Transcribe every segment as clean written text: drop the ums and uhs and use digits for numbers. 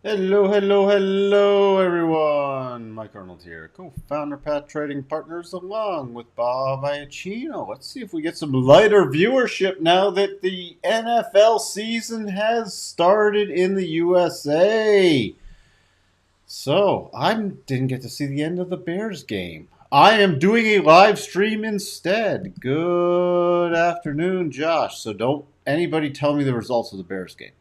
Hello, hello, hello, everyone. Mike Arnold here, co-founder Pat Trading Partners, along with Bob Iacchino. Let's see if we get some lighter viewership now that the NFL season has started in the USA. So, I didn't get to see the end of the Bears game. I am doing a live stream instead. Good afternoon, Josh. So, don't anybody tell me the results of the Bears game.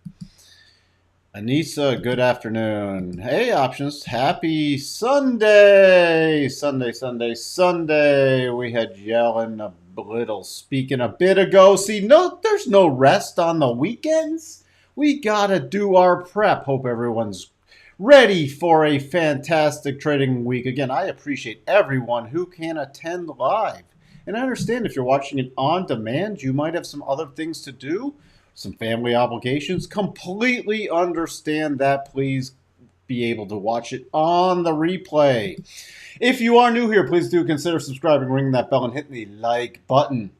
Anissa, good afternoon. Hey, options. Happy Sunday. Sunday. We had yelling a little speaking a bit ago. See, no, there's no rest on the weekends. We gotta do our prep. Hope everyone's ready for a fantastic trading week. Again, I appreciate everyone who can attend live. And I understand if you're watching it on demand, you might have some other things to do, some family obligations. Completely understand that. Please be able to watch it on the replay. If you are new here, please do consider subscribing, ringing that bell, and hitting the like button.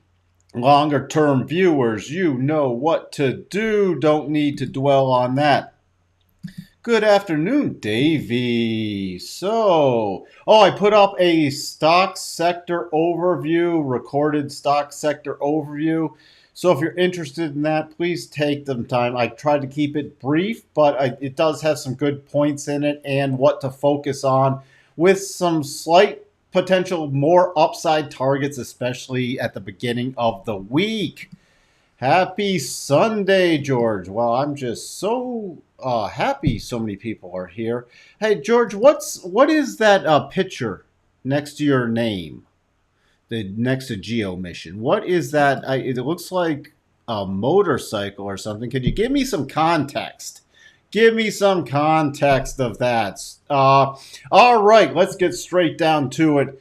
Longer term viewers, you know what to do. Don't need to dwell on that. Good afternoon, Davey. I put up a stock sector overview, recorded stock sector overview. So if you're interested in that, please take some time. I tried to keep it brief, but it does have some good points in it and what to focus on with some slight potential more upside targets, especially at the beginning of the week. Happy Sunday, George. Well, I'm just so happy so many people are here. Hey, George, what is that picture next to your name? The next to Geo Mission. What is that? It looks like a motorcycle or something. Could you give me some context? Give me some context of that. All right, let's get straight down to it.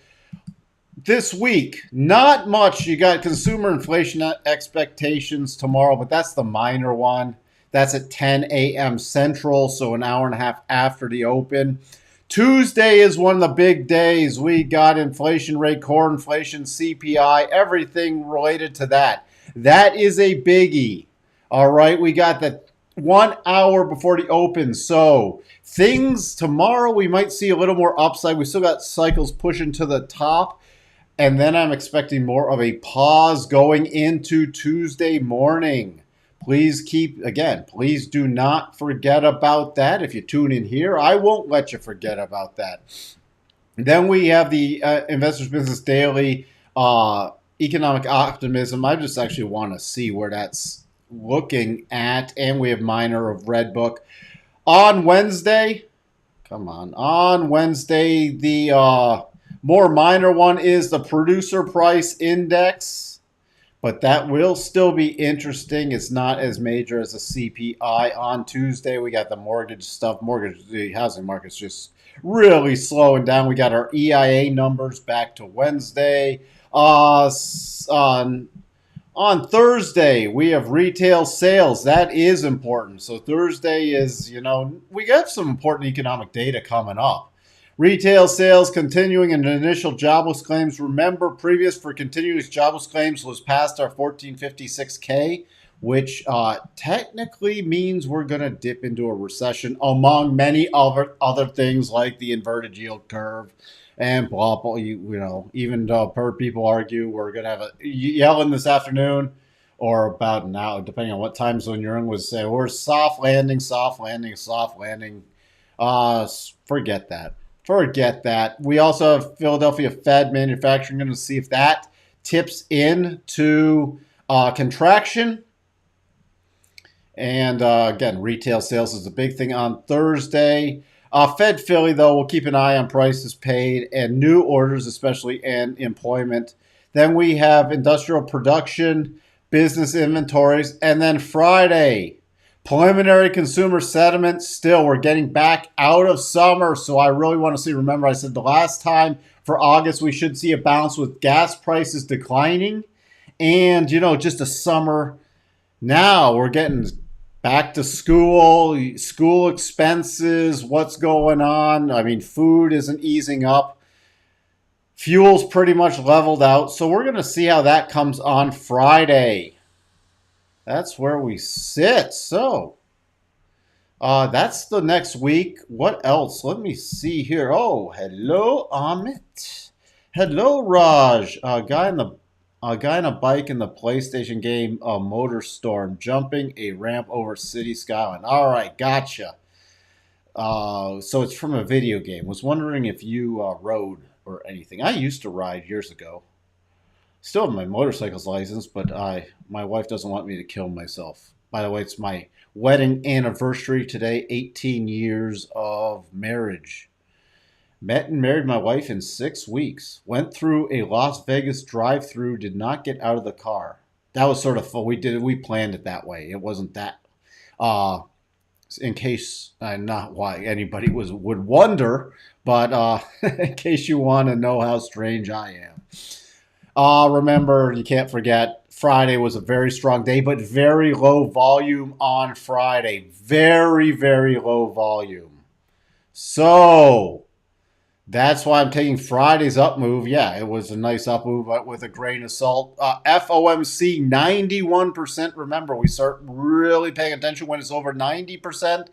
This week, not much. You got consumer inflation expectations tomorrow, but that's the minor one. That's at 10 a.m. Central, so an hour and a half after the open. Tuesday is one of the big days. We got inflation rate, core inflation, CPI, everything related to that. That is a biggie. All right, we got that 1 hour before the open. So things tomorrow, we might see a little more upside. We still got cycles pushing to the top. And then I'm expecting more of a pause going into Tuesday morning. Please please do not forget about that. If you tune in here, I won't let you forget about that. Then we have the Investors Business Daily economic optimism. I just actually want to see where that's looking at. And we have minor of Redbook. On Wednesday, on Wednesday, the more minor one is the producer price index, but that will still be interesting. It's not as major as the CPI. On Tuesday, we got the mortgage stuff. The housing market's just really slowing down. We got our EIA numbers back to Wednesday. On Thursday, we have retail sales. That is important. So Thursday is, we got some important economic data coming up. Retail sales continuing and initial jobless claims. Remember, previous for continuous jobless claims was past our 1456K, which technically means we're going to dip into a recession, among many other things like the inverted yield curve and blah, blah. Even though people argue we're going to have a Yellen this afternoon or about now, depending on what time zone you're in, was say we're soft landing. Forget that. Forget that. We also have Philadelphia Fed manufacturing. Going to see if that tips into contraction. And again, retail sales is a big thing on Thursday. Fed Philly, though, we'll keep an eye on prices paid and new orders, especially, and employment. Then we have industrial production, business inventories, and then Friday, preliminary consumer sentiment. Still, we're getting back out of summer, so I really want to see. Remember, I said the last time for August we should see a bounce with gas prices declining and, just a summer. Now we're getting back to school expenses, what's going on. I mean, food isn't easing up. Fuel's pretty much leveled out, so we're going to see how that comes on Friday. That's where we sit. So That's the next week. What else? Let me see here. Oh, hello, Amit. Hello, Raj. A guy on a bike in the PlayStation game, Motor Storm, jumping a ramp over City Skyline. All right, gotcha. So it's from a video game. Was wondering if you rode or anything. I used to ride years ago. Still have my motorcycle's license, but my wife doesn't want me to kill myself. By the way, it's my wedding anniversary today, 18 years of marriage. Met and married my wife in 6 weeks. Went through a Las Vegas drive-through, did not get out of the car. That was sort of fun. We planned it that way. It wasn't that. Uh, in case not why anybody would wonder, but in case you want to know how strange I am. Remember, you can't forget, Friday was a very strong day, but very low volume on Friday. Very, very low volume. So that's why I'm taking Friday's up move. Yeah, it was a nice up move, but with a grain of salt. FOMC, 91%. Remember, we start really paying attention when it's over 90%.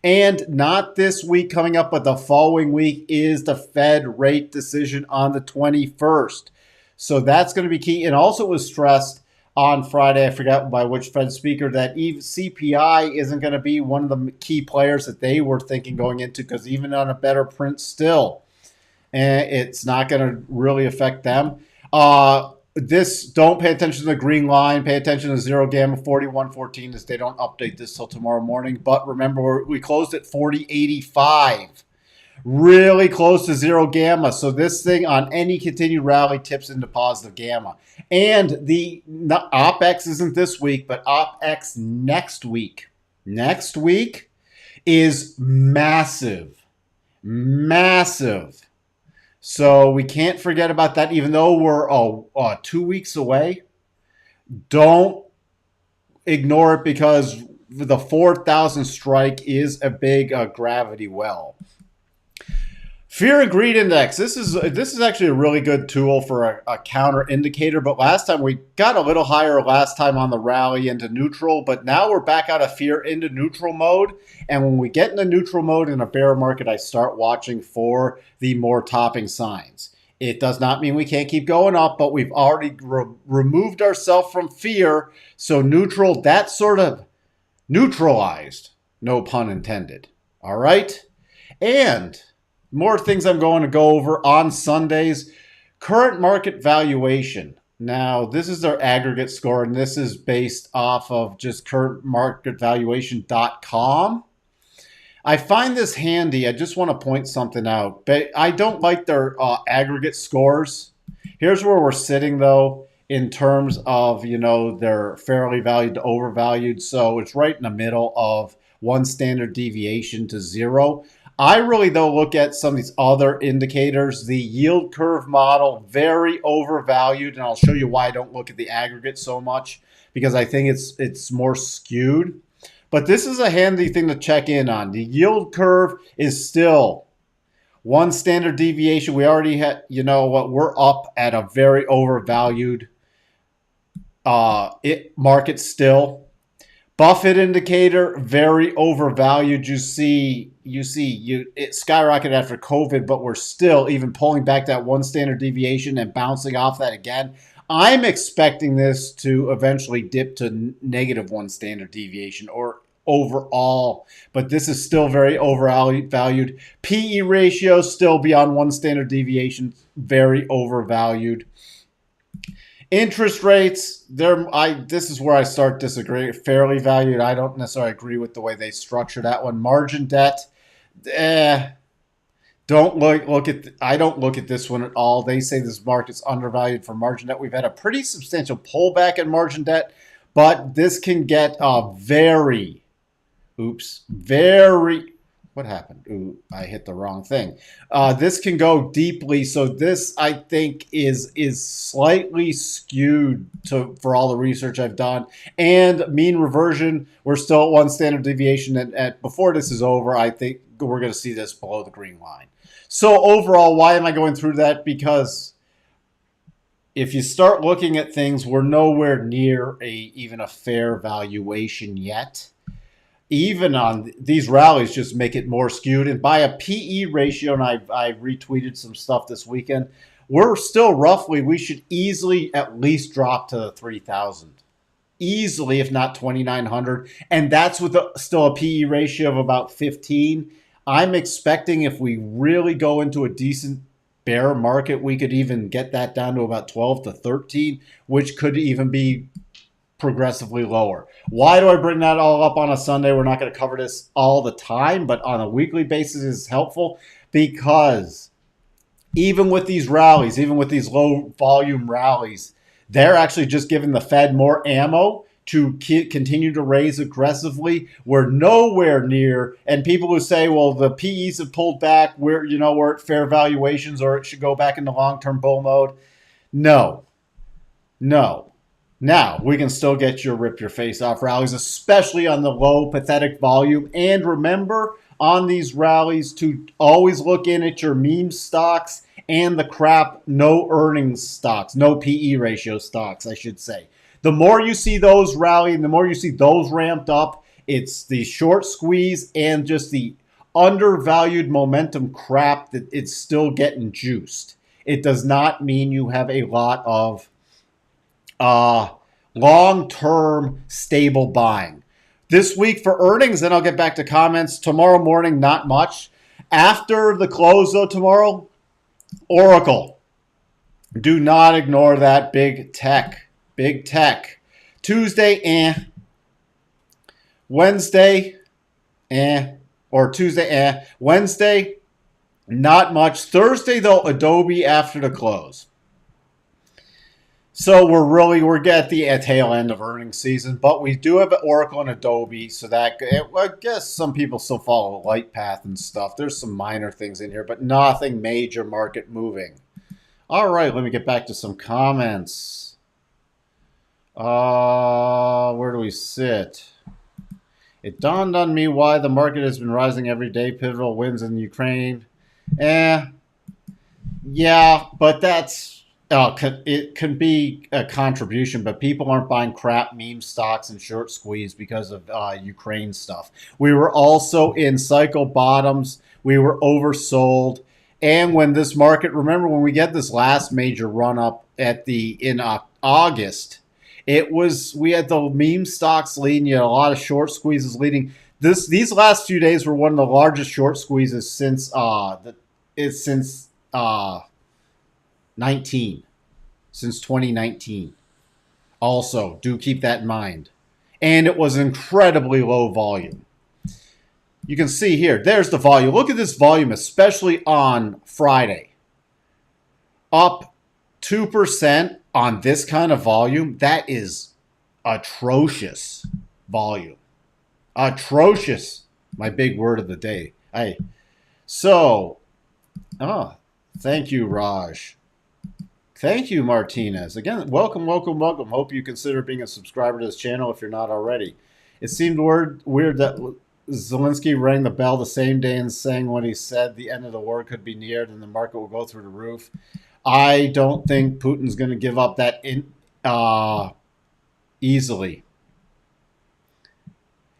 And not this week coming up, but the following week is the Fed rate decision on the 21st. So that's going to be key. And also it was stressed on Friday, I forgot by which Fed speaker, that CPI isn't going to be one of the key players that they were thinking going into, because even on a better print still, and it's not going to really affect them. Don't pay attention to the green line. Pay attention to zero gamma 4114 as they don't update this till tomorrow morning. But remember, we closed at 4085. Really close to zero gamma. So this thing on any continued rally tips into positive gamma. And the OPEX isn't this week, but OPEX next week. Next week is massive. Massive. So we can't forget about that, even though we're 2 weeks away. Don't ignore it, because the 4,000 strike is a big gravity well. Fear and greed index. This is actually a really good tool for a counter indicator. But last time we got a little higher last time on the rally into neutral, but now we're back out of fear into neutral mode. And when we get into neutral mode in a bear market, I start watching for the more topping signs. It does not mean we can't keep going up, but we've already removed ourselves from fear. So neutral, that's sort of neutralized. No pun intended. All right. And more things I'm going to go over on Sundays. Current market valuation. Now, this is their aggregate score, and this is based off of just currentmarketvaluation.com. I find this handy. I just want to point something out. But I don't like their aggregate scores. Here's where we're sitting, though, in terms of, they're fairly valued to overvalued. So it's right in the middle of one standard deviation to zero. I really, though, look at some of these other indicators. The yield curve model, very overvalued, and I'll show you why I don't look at the aggregate so much, because I think it's more skewed. But this is a handy thing to check in on. The yield curve is still one standard deviation. We already had, we're up at a very overvalued market still. Buffett indicator, very overvalued. You see it skyrocketed after COVID, but we're still even pulling back that one standard deviation and bouncing off that again. I'm expecting this to eventually dip to negative one standard deviation or overall, but this is still very overvalued. PE ratio still beyond one standard deviation, very overvalued. Interest rates, this is where I start disagreeing. Fairly valued. I don't necessarily agree with the way they structure that one. Margin debt, don't look at. I don't look at this one at all. They say this market's undervalued for margin debt. We've had a pretty substantial pullback in margin debt, but this can get very. What happened? Ooh, I hit the wrong thing. This can go deeply. So this, I think, is slightly skewed for all the research I've done. And mean reversion, we're still at one standard deviation. And before this is over, I think we're going to see this below the green line. So overall, why am I going through that? Because if you start looking at things, we're nowhere near even a fair valuation yet. even on these rallies just make it more skewed. And by a PE ratio, and I retweeted some stuff this weekend, we're still roughly, we should easily at least drop to 3,000. Easily, if not 2,900. And that's with still a PE ratio of about 15. I'm expecting if we really go into a decent bear market, we could even get that down to about 12 to 13, which could even be progressively lower. Why do I bring that all up on a Sunday? We're not going to cover this all the time, but on a weekly basis is helpful because even with these rallies, even with these low volume rallies, they're actually just giving the Fed more ammo to continue to raise aggressively. We're nowhere near, and people who say, well, the PEs have pulled back, we're at fair valuations or it should go back into long-term bull mode. No. Now, we can still get your rip your face off rallies, especially on the low, pathetic volume. And remember, on these rallies, to always look in at your meme stocks and the crap no earnings stocks, no PE ratio stocks, I should say. The more you see those rally and the more you see those ramped up, it's the short squeeze and just the undervalued momentum crap that it's still getting juiced. It does not mean you have a lot of long-term stable buying. This week for earnings, then I'll get back to comments. Tomorrow morning, not much. After the close, though, tomorrow, Oracle. Do not ignore that. Big tech. Tuesday, Wednesday, or Tuesday, Wednesday, not much. Thursday, though, Adobe after the close. So we're at the tail end of earnings season, but we do have Oracle and Adobe, so that, I guess some people still follow a light path and stuff. There's some minor things in here, but nothing major market moving. All right, let me get back to some comments. Where do we sit? It dawned on me why the market has been rising every day. Pivotal wins in Ukraine. Yeah, but that's... it can be a contribution, but people aren't buying crap meme stocks and short squeeze because of Ukraine stuff. We were also in cycle bottoms. We were oversold. And when this market, remember when we get this last major run up in August, we had the meme stocks leading. You had a lot of short squeezes leading. These last few days were one of the largest short squeezes since 2019. Also, do keep that in mind. And it was incredibly low volume. You can see here, there's the volume. Look at this volume, especially on Friday. Up 2% on this kind of volume. That is atrocious volume. Atrocious. My big word of the day. Thank you, Raj. Thank you, Martinez. Again, welcome. Hope you consider being a subscriber to this channel if you're not already. It seemed weird that Zelensky rang the bell the same day and saying what he said, the end of the war could be near and the market will go through the roof. I don't think Putin's going to give up that easily.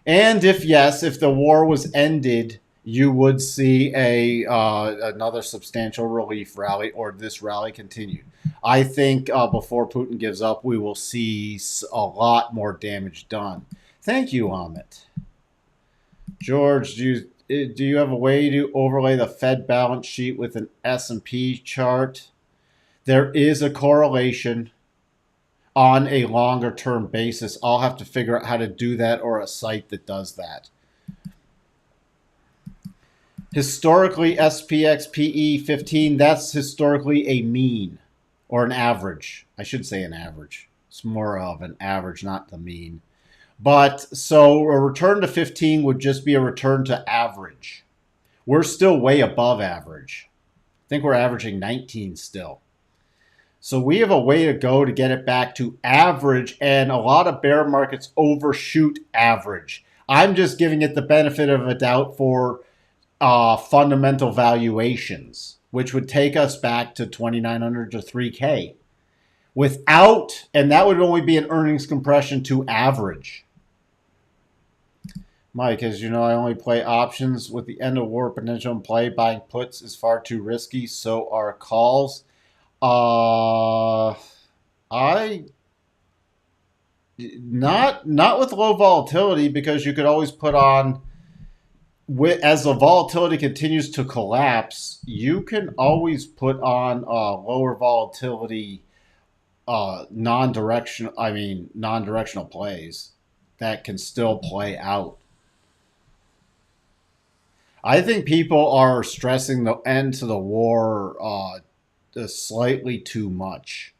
And if the war was ended, you would see another substantial relief rally or this rally continue. I think before Putin gives up, we will see a lot more damage done. Thank you, Amit. George, do you have a way to overlay the Fed balance sheet with an S&P chart? There is a correlation on a longer term basis. I'll have to figure out how to do that or a site that does that. Historically, SPX PE 15, that's historically a mean or an average. I should say an average. It's more of an average, not the mean. But so a return to 15 would just be a return to average. We're still way above average. I think we're averaging 19 still. So we have a way to go to get it back to average, and a lot of bear markets overshoot average. I'm just giving it the benefit of a doubt for fundamental valuations, which would take us back to 2,900 to 3K. And that would only be an earnings compression to average. Mike, as you know, I only play options with the end of war potential in play. Buying puts is far too risky. So are calls. Uh, I not with low volatility because you could always put on as the volatility continues to collapse. You can always put on lower volatility non-directional plays that can still play out. I think people are stressing the end to the war slightly too much.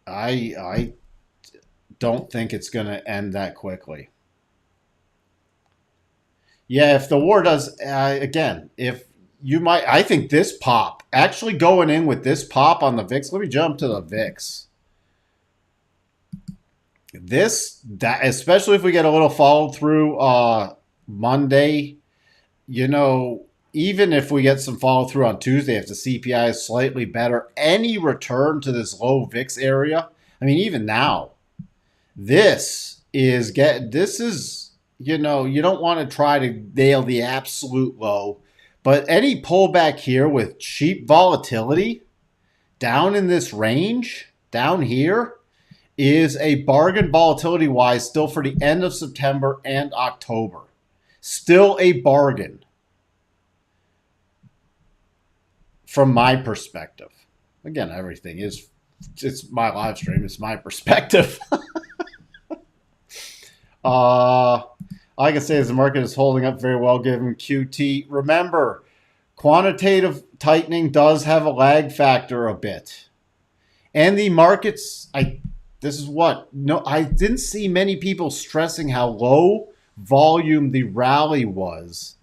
I don't think it's going to end that quickly. Yeah, if the war does again, if you might, I think this pop actually going in with this pop on the VIX. Let me jump to the VIX. This that especially if we get a little follow through Monday, you know, even if we get some follow through on Tuesday, if the CPI is slightly better, any return to this low VIX area, I mean, even now, this is, you know, you don't want to try to nail the absolute low, but any pullback here with cheap volatility down in this range, down here, is a bargain volatility wise still for the end of September and October. Still a bargain from my perspective. Again, everything is, it's my live stream, it's my perspective. All I can say is the market is holding up very well given QT. Remember, quantitative tightening does have a lag factor a bit. And the markets, this is what, no, I didn't see many people stressing how low volume the rally was.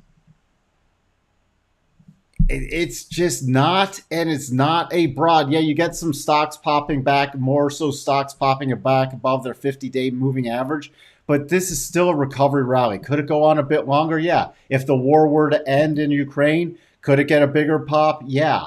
It's just not, and it's not a broad. Yeah, you get some stocks popping back, more so stocks popping back above their 50-day moving average. But this is still a recovery rally. Could it go on a bit longer? Yeah. If the war were to end in Ukraine, could it get a bigger pop? Yeah.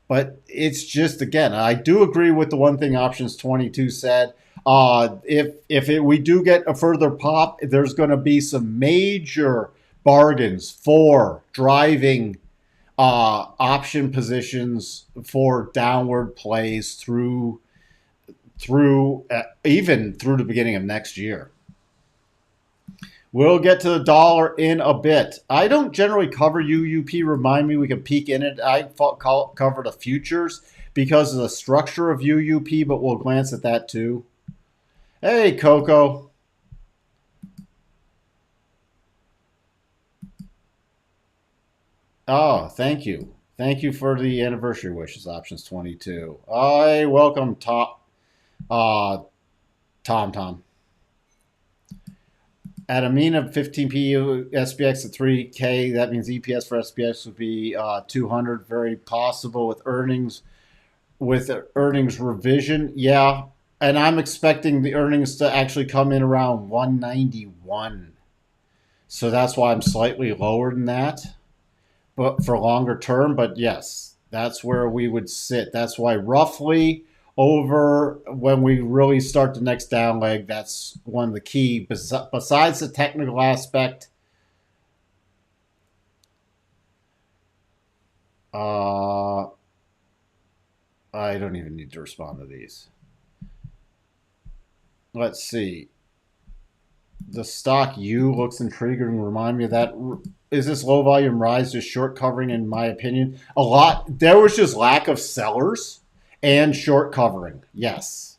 But it's just, again, I do agree with the one thing Options 22 said. We do get a further pop, there's going to be some major bargains for driving option positions for downward plays through even through the beginning of next year. We'll get to the dollar in a bit. I don't generally cover UUP. Remind me, we can peek in it. I cover the futures because of the structure of UUP, but we'll glance at that too. Hey, Coco. Oh, thank you. Thank you for the anniversary wishes, Options 22. I welcome uh, Tom. At a mean of 15p SPX at 3K, that means EPS for SPX would be 200. Very possible with earnings revision. Yeah, and I'm expecting the earnings to actually come in around 191. So that's why I'm slightly lower than that, but for longer term. But yes, that's where we would sit. That's why roughly over when we really start the next down leg, that's one of the key, besides the technical aspect. I don't even need to respond to these. Let's see. The stock U looks intriguing. Remind me of that. Is this low volume rise just short covering, in my opinion? A lot. There was just lack of sellers and short covering. Yes.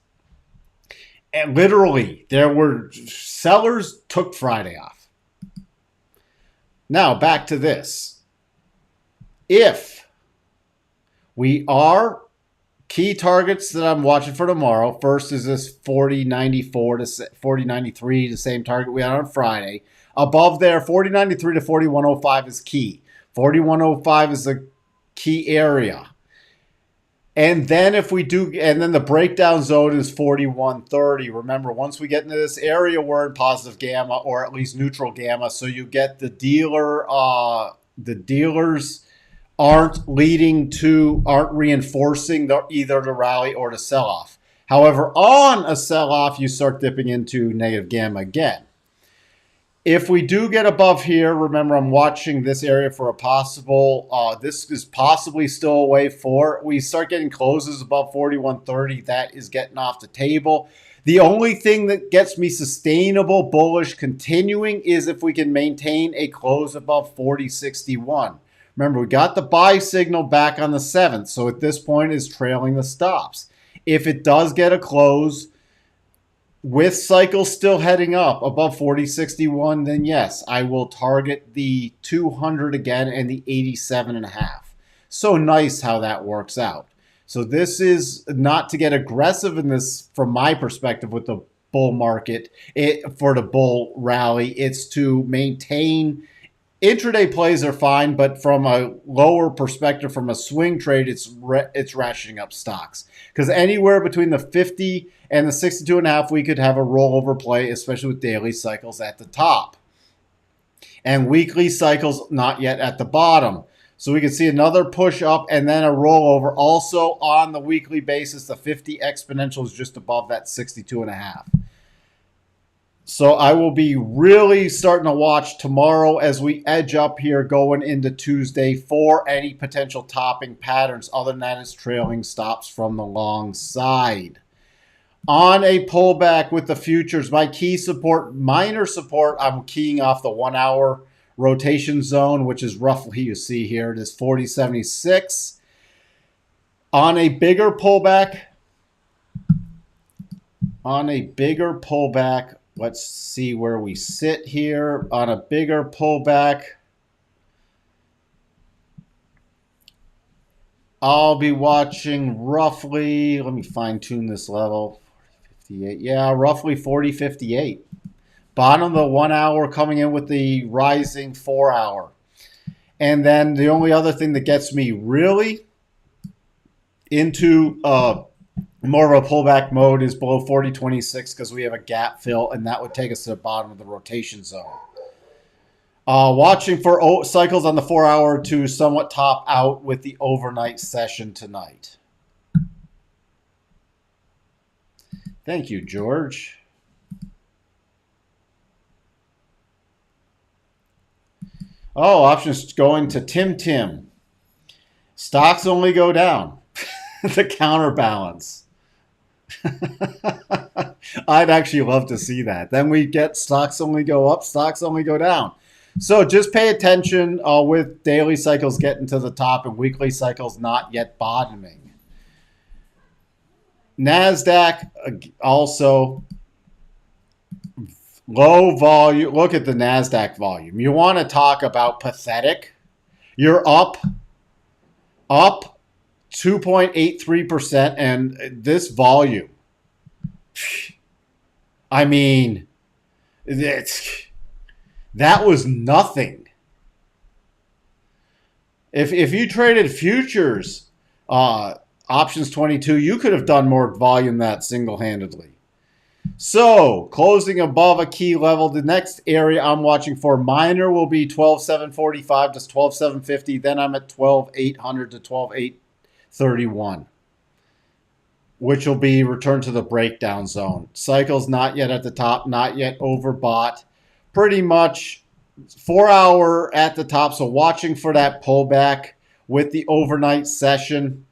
And literally, there were sellers took Friday off. Now, back to this. If we are key targets that I'm watching for tomorrow, first is this 4094 to 4093, the same target we had on Friday. Above there, 4093 to 4105 is key. 4105 is the key area. And then if we do, and then the breakdown zone is 4130. Remember, once we get into this area, we're in positive gamma or at least neutral gamma. So you get the dealers aren't reinforcing either the rally or the sell-off. However, on a sell-off, you start dipping into negative gamma again. If we do get above here, remember I'm watching this area for a possible, this is possibly still a wave 4. We start getting closes above 41.30. That is getting off the table. The only thing that gets me sustainable bullish continuing is if we can maintain a close above 40.61. Remember, we got the buy signal back on the 7th. So at this point is trailing the stops. If it does get a close, with cycles still heading up above 40.61, then yes, I will target the 200 again and the 87.5. So nice how that works out. So this is not to get aggressive in this from my perspective with the bull market, for the bull rally. It's to maintain. Intraday plays are fine, but from a lower perspective, from a swing trade, it's ratcheting up stocks. Because anywhere between the 50 and the 62.5, we could have a rollover play, especially with daily cycles at the top. And weekly cycles not yet at the bottom. So we can see another push up and then a rollover. Also on the weekly basis, the 50 exponential is just above that 62.5. So I will be really starting to watch tomorrow as we edge up here going into Tuesday for any potential topping patterns. Other than that, it's trailing stops from the long side. On a pullback with the futures, my key support, minor support, I'm keying off the 1 hour rotation zone, which is roughly, you see here, it is 40.76. On a bigger pullback, let's see where we sit here. On a bigger pullback, I'll be watching roughly, let me fine tune this level, 58, yeah, roughly 40.58. Bottom of the 1 hour coming in with the rising 4 hour. And then the only other thing that gets me really into more of a pullback mode is below 40.26 because we have a gap fill, and that would take us to the bottom of the rotation zone. Watching for cycles on the 4 hour to somewhat top out with the overnight session tonight. Thank you, George. Oh, options going to Tim. Stocks only go down. The counterbalance. I'd actually love to see that. Then we get stocks only go up, stocks only go down. So just pay attention with daily cycles getting to the top and weekly cycles not yet bottoming. NASDAQ also low volume. Look at the NASDAQ volume. You want to talk about pathetic? You're up 2.83%, and this volume. I mean, that was nothing. If you traded futures, options 22, you could have done more volume than that single-handedly. So, closing above a key level, the next area I'm watching for minor will be 12,745 to 12,750. Then I'm at 12,800 to 12,831, which will be return to the breakdown zone. Cycles not yet at the top, not yet overbought. Pretty much 4 hour at the top, so watching for that pullback with the overnight session.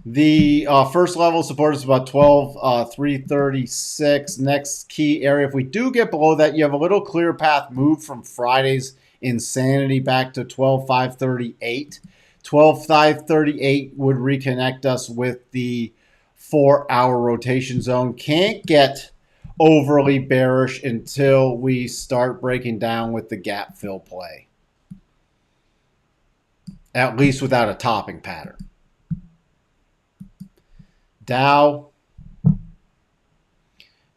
The first level support is about 12,336. Next key area, if we do get below that, you have a little clear path move from Friday's insanity back to 12,538. 12,538 would reconnect us with the 4 hour rotation zone. Can't get overly bearish until we start breaking down with the gap fill play, at least without a topping pattern. Dow,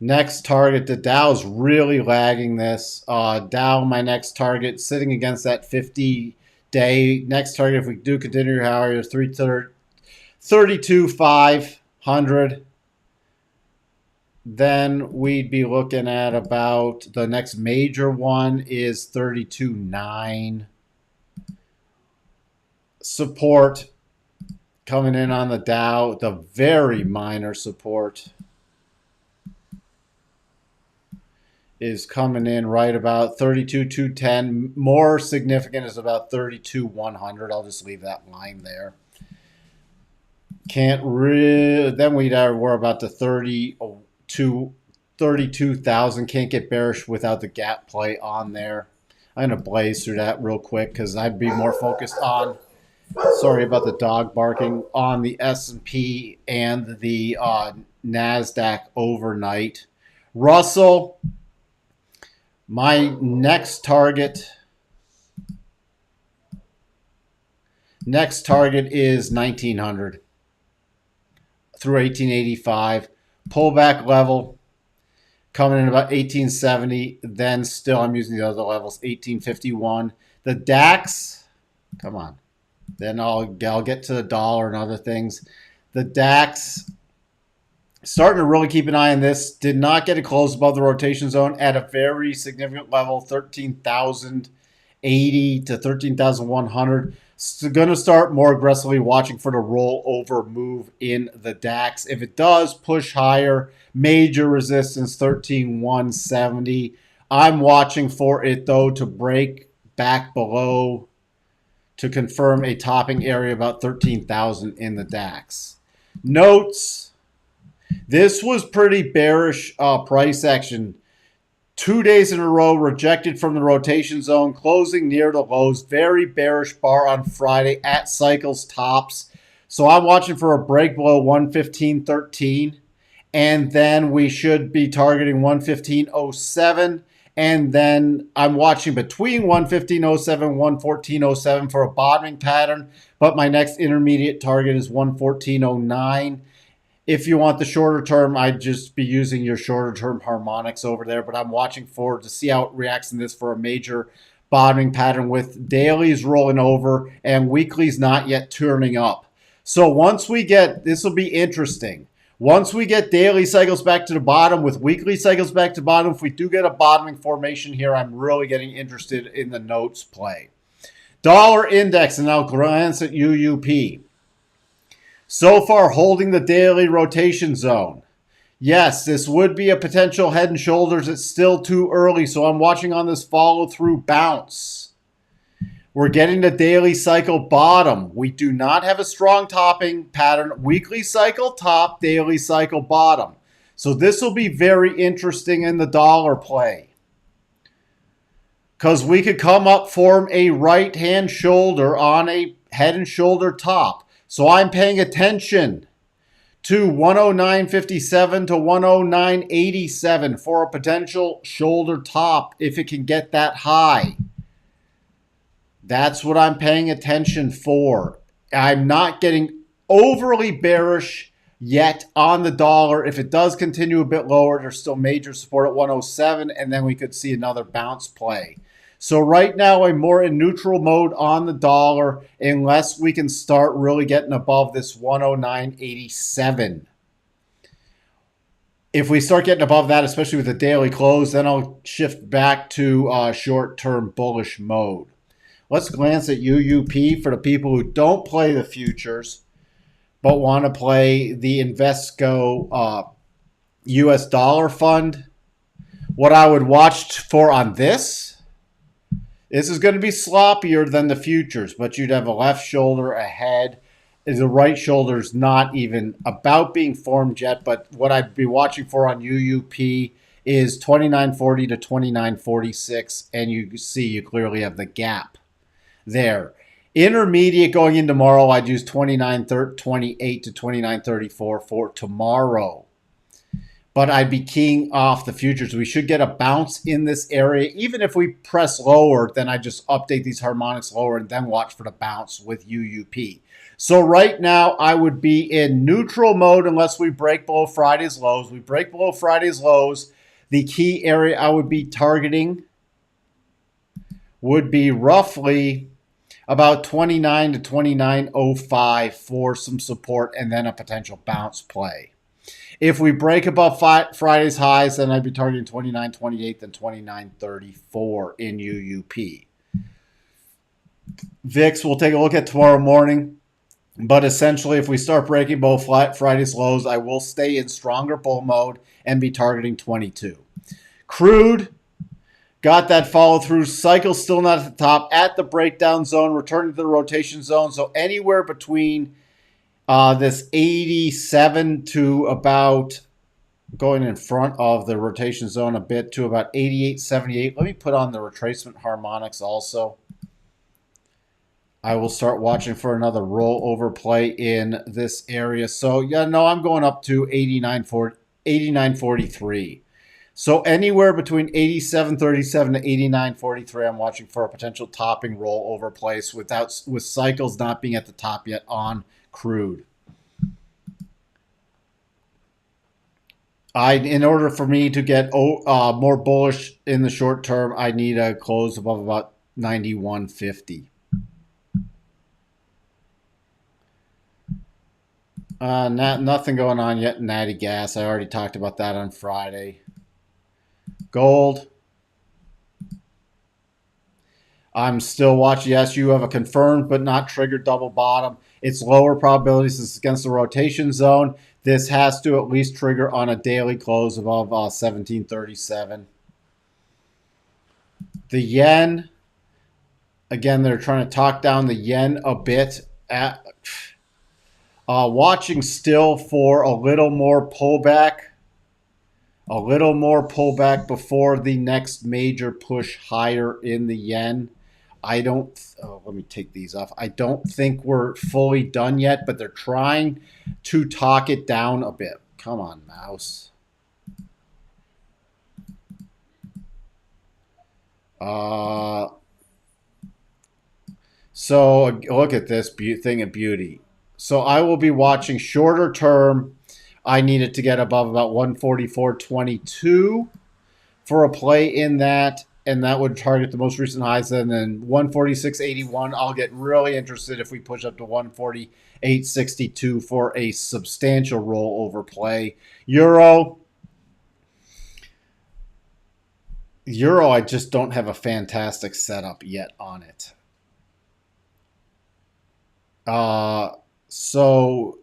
next target. The Dow is really lagging this. Dow, my next target, sitting against that 50-day. Next target, if we do continue higher, is 32,500. Then we'd be looking at about the next major one is 32.9. Support coming in on the Dow, the very minor support. is coming in right about 32,210. More significant is about 32,100. I'll just leave that line there. Can't really. Then we're about to 32,000. Can't get bearish without the gap play on there. I'm going to blaze through that real quick because I'd be more focused on, sorry about the dog barking, on the S&P and the NASDAQ overnight. Russell, my next target is 1900 through 1885. Pullback level coming in about 1870. Then still I'm using the other levels, 1851. The DAX, come on. Then I'll get to the dollar and other things. The DAX, starting to really keep an eye on this. Did not get a close above the rotation zone at a very significant level, 13,080 to 13,100. So going to start more aggressively watching for the rollover move in the DAX. If it does push higher, major resistance 13,170. I'm watching for it, though, to break back below to confirm a topping area about 13,000 in the DAX. Notes. This was pretty bearish price action. 2 days in a row rejected from the rotation zone, closing near the lows. Very bearish bar on Friday at cycles tops. So I'm watching for a break below 115.13. And then we should be targeting 115.07. And then I'm watching between 115.07 and 114.07 for a bottoming pattern. But my next intermediate target is 114.09. If you want the shorter term, I'd just be using your shorter term harmonics over there. But I'm watching forward to see how it reacts in this for a major bottoming pattern with dailies rolling over and weeklies not yet turning up. So once we get, this will be interesting. Once we get daily cycles back to the bottom with weekly cycles back to the bottom, if we do get a bottoming formation here, I'm really getting interested in the notes play. Dollar index, and I'll glance at UUP. So far, holding the daily rotation zone. Yes, this would be a potential head and shoulders. It's still too early, so I'm watching on this follow-through bounce. We're getting the daily cycle bottom. We do not have a strong topping pattern. Weekly cycle top, daily cycle bottom. So this will be very interesting in the dollar play. Because we could come up, form a right-hand shoulder on a head and shoulder top. So I'm paying attention to 109.57 to 109.87 for a potential shoulder top if it can get that high. That's what I'm paying attention for. I'm not getting overly bearish yet on the dollar. If it does continue a bit lower, there's still major support at 107, and then we could see another bounce play. So right now, I'm more in neutral mode on the dollar unless we can start really getting above this 109.87. If we start getting above that, especially with the daily close, then I'll shift back to short-term bullish mode. Let's glance at UUP for the people who don't play the futures but want to play the Invesco US dollar fund. What I would watch for on this is going to be sloppier than the futures, but you'd have a left shoulder ahead. The right shoulder is not even about being formed yet, but what I'd be watching for on UUP is 29.40 to 29.46, and you see you clearly have the gap there. Intermediate going in tomorrow, I'd use 29.28 to 29.34 for tomorrow. But I'd be keying off the futures. We should get a bounce in this area. Even if we press lower, then I just update these harmonics lower and then watch for the bounce with UUP. So right now, I would be in neutral mode unless we break below Friday's lows. We break below Friday's lows. The key area I would be targeting would be roughly about 29 to 29.05 for some support and then a potential bounce play. If we break above Friday's highs, then I'd be targeting 29.28 and 29.34 in UUP. VIX, we'll take a look at tomorrow morning. But essentially, if we start breaking both Friday's lows, I will stay in stronger bull mode and be targeting 22. Crude got that follow through. Cycle still not at the top. At the breakdown zone, returning to the rotation zone. So anywhere between this 87 to about going in front of the rotation zone a bit to about 88.78. Let me put on the retracement harmonics also. I will start watching for another rollover play in this area. So, yeah, no, I'm going up to 89.43. So anywhere between 87.37 to 89.43, I'm watching for a potential topping rollover place with cycles not being at the top yet on crude. In order for me to get more bullish in the short term, I need a close above about 91.50. Nothing going on yet in natty gas. I already talked about that on Friday. Gold. I'm still watching. Yes, you have a confirmed but not triggered double bottom. It's lower probabilities. It's against the rotation zone. This has to at least trigger on a daily close above 1737. The yen. Again, they're trying to talk down the yen a bit. Watching still for a little more pullback. A little more pullback before the next major push higher in the yen. Let me take these off. I don't think we're fully done yet, but they're trying to talk it down a bit. Come on, mouse. So look at this thing of beauty. So I will be watching shorter term. I needed to get above about 144.22 for a play in that, and that would target the most recent highs. And then 146.81, I'll get really interested if we push up to 148.62 for a substantial rollover play. Euro, I just don't have a fantastic setup yet on it. So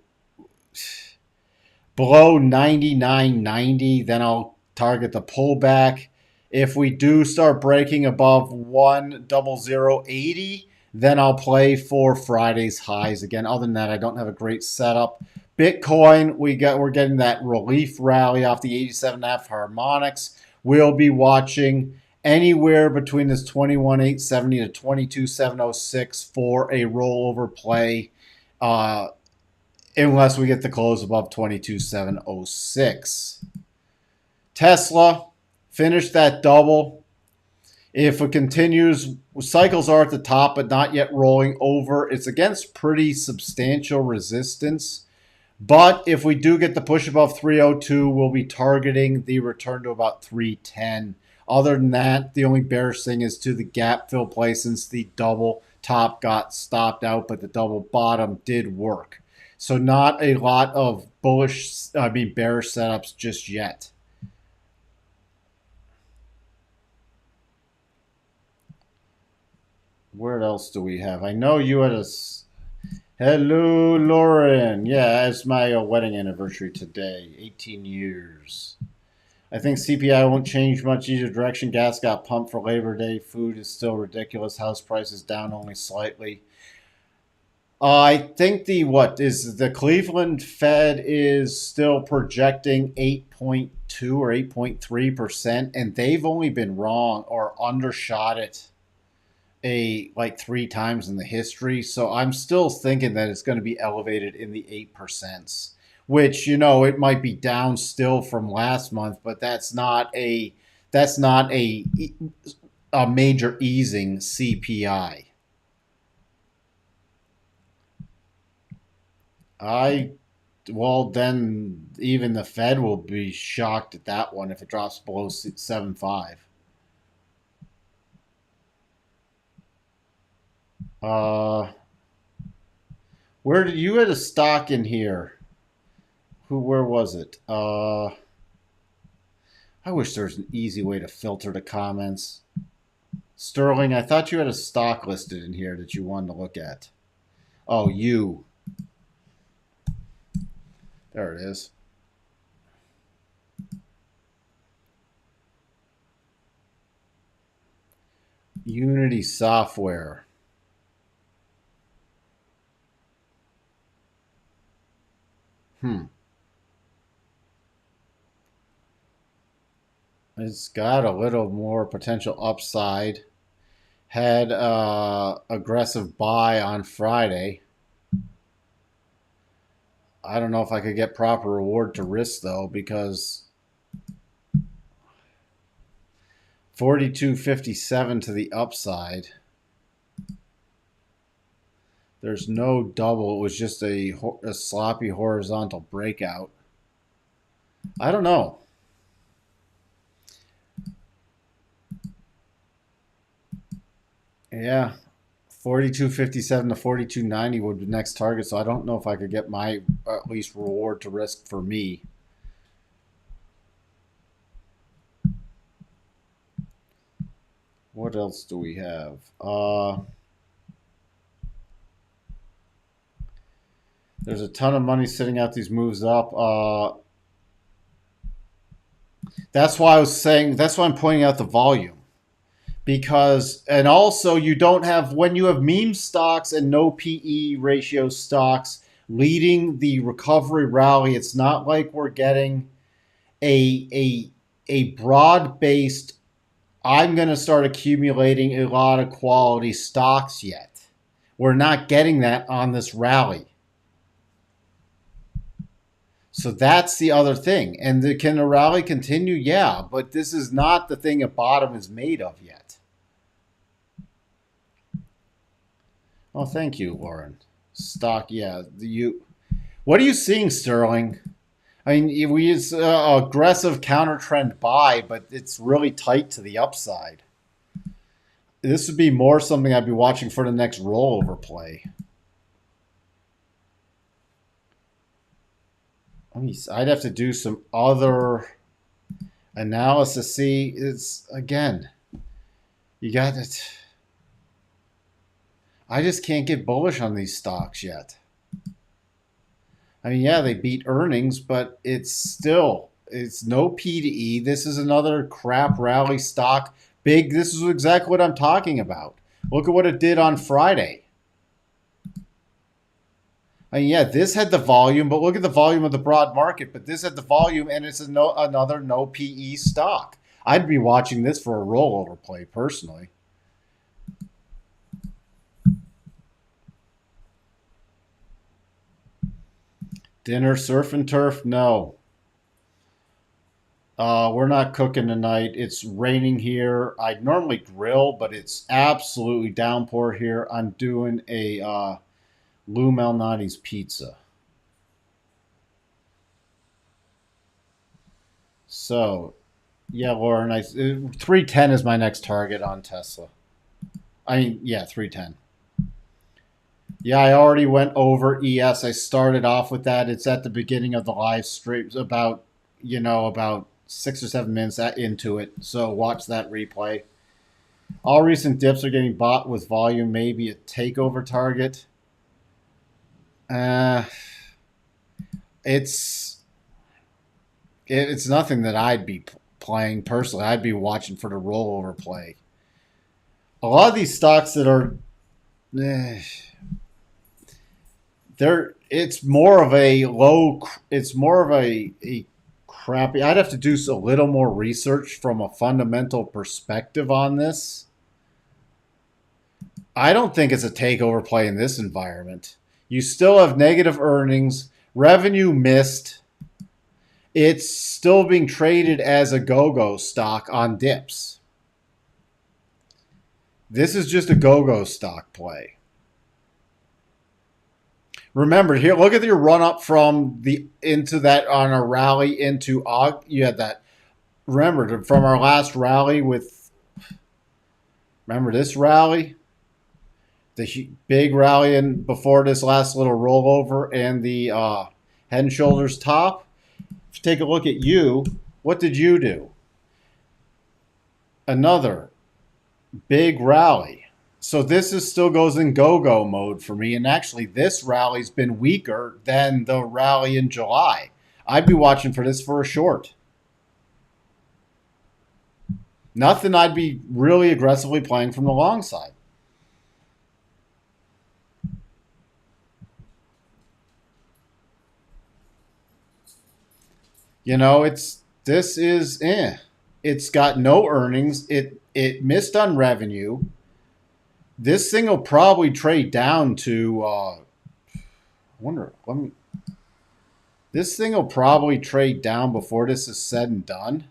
below 99.90, then I'll target the pullback. If we do start breaking above 100.80, then I'll play for Friday's highs again. Other than that, I don't have a great setup. Bitcoin, we're getting that relief rally off the 87.5 harmonics. We'll be watching anywhere between this 21,870 to 22,706 for a rollover play, unless we get the close above 22,706. Tesla finished that double. If it continues, cycles are at the top, but not yet rolling over. It's against pretty substantial resistance. But if we do get the push above 302, we'll be targeting the return to about 310. Other than that, the only bearish thing is to the gap fill play, since the double top got stopped out, but the double bottom did work. So not a lot of bearish setups just yet. Where else do we have? I know you had a... Hello, Lauren. Yeah, it's my wedding anniversary today. 18 years. I think CPI won't change much either direction. Gas got pumped for Labor Day. Food is still ridiculous. House prices down only slightly. I think the Cleveland Fed is still projecting 8.2 or 8.3%, and they've only been wrong or undershot it like 3 times in the history. So I'm still thinking that it's going to be elevated in the 8%, which, it might be down still from last month, but that's not a major easing CPI. Then even the Fed will be shocked at that one if it drops below 7.5. Where did you had a stock in here? Where was it? I wish there was an easy way to filter the comments. Sterling, I thought you had a stock listed in here that you wanted to look at. Oh, you. There it is. Unity Software. It's got a little more potential upside. Had aggressive buy on Friday. I don't know if I could get proper reward to risk though, because 42.57 to the upside. There's no double. It was just a sloppy horizontal breakout. I don't know. Yeah, 42.57 to 42.90 would be the next target. So I don't know if I could get my at least reward to risk for me. What else do we have? There's a ton of money sitting out these moves up. That's why I was saying, that's why I'm pointing out the volume. Because, and also you don't have, when you have meme stocks and no PE ratio stocks leading the recovery rally, it's not like we're getting a broad-based, I'm going to start accumulating a lot of quality stocks yet. We're not getting that on this rally. So that's the other thing. And can the rally continue? Yeah, but this is not the thing a bottom is made of yet. Oh, thank you, Lauren. Stock, yeah. What are you seeing, Sterling? I mean, we use aggressive counter trend buy, but it's really tight to the upside. This would be more something I'd be watching for the next rollover play. I'd have to do some other analysis. See, it's again, you got it. I just can't get bullish on these stocks yet. I mean, yeah, they beat earnings, but it's no P to E. This is another crap rally stock. Big. This is exactly what I'm talking about. Look at what it did on Friday. I mean, yeah, this had the volume, but look at the volume of the broad market. But this had the volume, and it's another no PE stock. I'd be watching this for a rollover play personally. Dinner, surf and turf? No. We're not cooking tonight. It's raining here. I'd normally grill, but it's absolutely downpour here. I'm doing a Lou Malnati's pizza. So, yeah, Lauren, 310 is my next target on Tesla. I mean, yeah, 310. Yeah, I already went over ES. I started off with that. It's at the beginning of the live stream, about 6 or 7 minutes into it. So watch that replay. All recent dips are getting bought with volume, maybe a takeover target. It's nothing that I'd be playing personally. I'd be watching for the rollover play. A lot of these stocks that are, it's more of a low. It's more of a crappy. I'd have to do a little more research from a fundamental perspective on this. I don't think it's a takeover play in this environment. You still have negative earnings, revenue missed. It's still being traded as a go-go stock on dips. This is just a go-go stock play. Remember here, look at your run up from into that on a rally into you had that. Remember from our last rally remember this rally, the big rally in before this last little rollover and the head and shoulders top. If you take a look at you, what did you do? Another big rally. So this still goes in go-go mode for me. And actually, this rally's been weaker than the rally in July. I'd be watching for this for a short. Nothing I'd be really aggressively playing from the long side. You know, this is It's got no earnings. It missed on revenue. This thing will probably trade down to wonder let me this thing will probably trade down before this is said and done.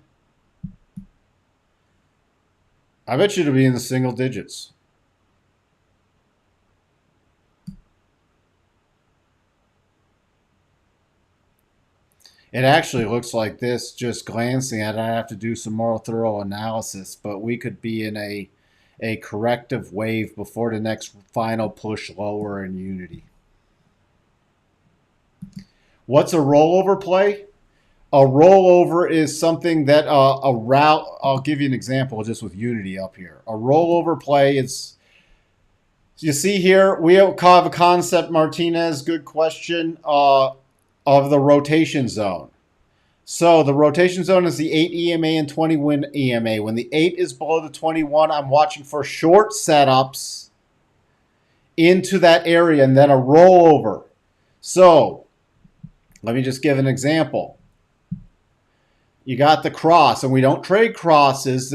I bet you it'll be in the single digits. It actually looks like this, just glancing at it. I have to do some more thorough analysis, but we could be in a corrective wave before the next final push lower in Unity. What's a rollover play? A rollover is something that a route. I'll give you an example just with Unity up here. A rollover play is, you see here, we have a concept, Martinez, good question, of the rotation zone. So the rotation zone is the 8 EMA and 20 win EMA. When the 8 is below the 21, I'm watching for short setups into that area and then a rollover. So let me just give an example. You got the cross, and we don't trade crosses.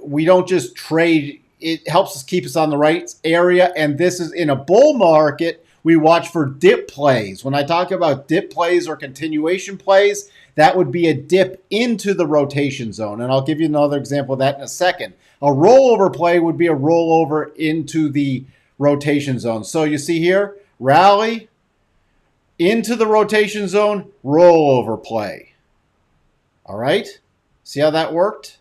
We don't just trade. It helps us keep us on the right area. And this is in a bull market. We watch for dip plays. When I talk about dip plays or continuation plays, that would be a dip into the rotation zone. And I'll give you another example of that in a second. A rollover play would be a rollover into the rotation zone. So you see here, rally into the rotation zone, rollover play. All right? See how that worked?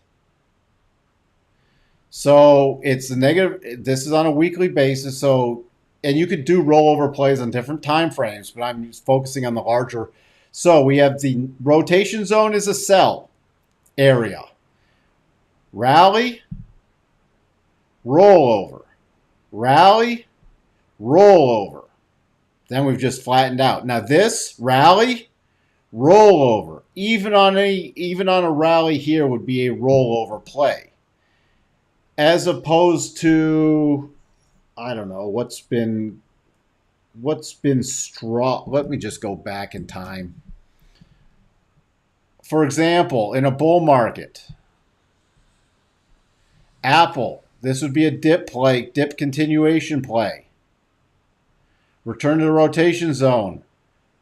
So it's a negative. This is on a weekly basis. So, and you could do rollover plays on different time frames, but I'm focusing on the larger. So we have the rotation zone is a sell area. Rally, rollover. Rally, rollover. Then we've just flattened out. Now this rally, rollover. Even on a rally here would be a rollover play. As opposed to, I don't know, what's been strong. Let me just go back in time. For example, in a bull market, Apple, this would be a dip play, dip continuation play. Return to the rotation zone,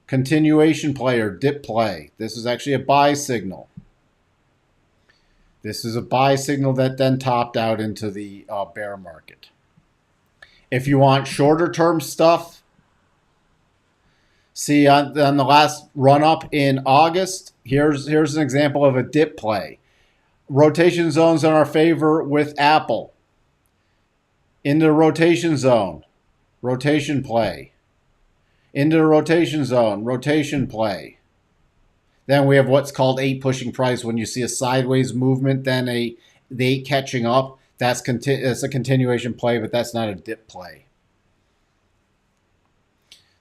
continuation play or dip play. This is actually a buy signal. This is a buy signal that then topped out into the bear market. If you want shorter term stuff, see on the last run up in August, here's an example of a dip play. Rotation zones in our favor with Apple. Into the rotation zone, rotation play. Into the rotation zone, rotation play. Then we have what's called 8 pushing price. When you see a sideways movement, then the 8 catching up. That's a continuation play, but that's not a dip play.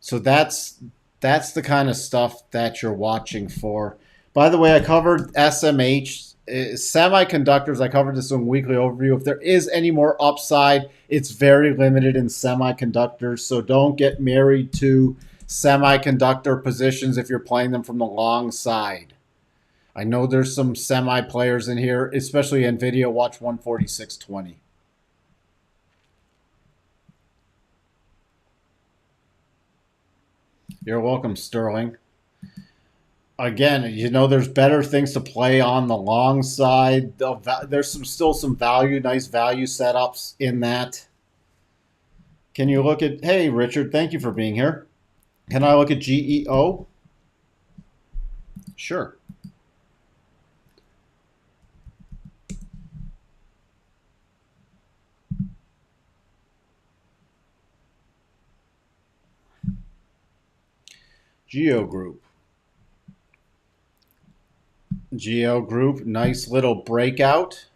So that's the kind of stuff that you're watching for. By the way, I covered SMH. Semiconductors, I covered this in weekly overview. If there is any more upside, it's very limited in semiconductors. So don't get married to semiconductor positions if you're playing them from the long side. I know there's some semi players in here, especially NVIDIA. Watch 146.20. You're welcome, Sterling. Again, you know, there's better things to play on the long side. There's still some value, nice value setups in that. Can you look at, hey, Richard, thank you for being here. Can I look at GEO? Sure. Geo Group. Geo Group, nice little breakout.